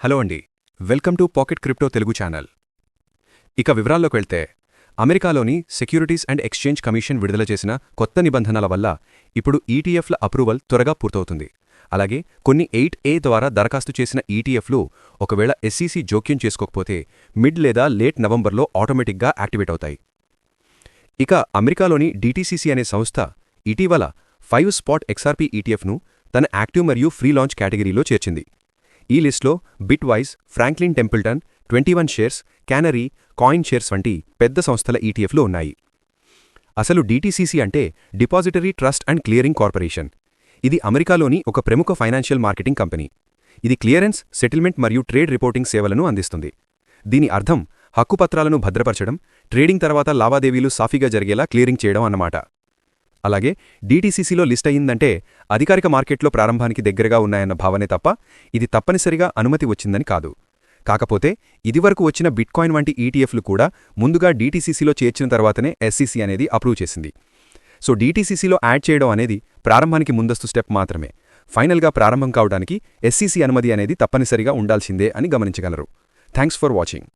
Hello అండి, welcome to pocket crypto Telugu channel. ఇక వివరాల్లోకి వెళ్తే, అమెరికాలోని సెక్యూరిటీస్ అండ్ ఎక్స్చేంజ్ కమిషన్ విడుదల చేసిన కొత్త నిబంధనల వల్ల ఇప్పుడు ఈటీఎఫ్ల అప్రూవల్ త్వరగా పూర్తవుతుంది. అలాగే కొన్ని 8A ద్వారా దరఖాస్తు చేసిన ఈటీఎఫ్లు ఒకవేళ SEC జోక్యం చేసుకోకపోతే మిడ్ లేదా లేట్ నవంబర్లో ఆటోమేటిక్గా యాక్టివేట్ అవుతాయి. ఇక అమెరికాలోని DTCC అనే సంస్థ ఇటీవల 5 స్పాట్ XRP ఈటీఎఫ్ను తన యాక్టివ్ మరియు ఫ్రీ లాంచ్ కేటగిరీలో చేర్చింది. ఈ లిస్ట్లో bitwise, Franklin Templeton, 21 shares, canary, coin shares వంటి పెద్ద సంస్థల ఈటీఎఫ్లు ఉన్నాయి. అసలు DTCC అంటే depository trust and clearing corporation. ఇది అమెరికాలోని ఒక ప్రముఖ ఫైనాన్షియల్ మార్కెటింగ్ కంపెనీ. ఇది క్లియరెన్స్, సెటిల్మెంట్ మరియు ట్రేడ్ రిపోర్టింగ్ సేవలను అందిస్తుంది. దీని అర్థం హక్కుపత్రాలను భద్రపరచడం, ట్రేడింగ్ తర్వాత లావాదేవీలు సాఫీగా జరిగేలా క్లియరింగ్ చేయడం అన్నమాట. అలాగే DTCCలో లిస్ట్ అయ్యిందంటే అధికారిక మార్కెట్లో ప్రారంభానికి దగ్గరగా ఉన్నాయన్న భావనే తప్ప ఇది తప్పనిసరిగా అనుమతి వచ్చిందని కాదు. కాకపోతే ఇదివరకు వచ్చిన బిట్కాయిన్ వంటి ఈటీఎఫ్లు కూడా ముందుగా DTCCలో చేర్చిన తర్వాతనే SEC అనేది అప్రూవ్ చేసింది. సో DTCCలో యాడ్ చేయడం అనేది ప్రారంభానికి ముందస్తు స్టెప్ మాత్రమే. ఫైనల్గా ప్రారంభం కావడానికి SEC అనుమతి అనేది తప్పనిసరిగా ఉండాల్సిందే అని గమనించగలరు. Thanks for watching.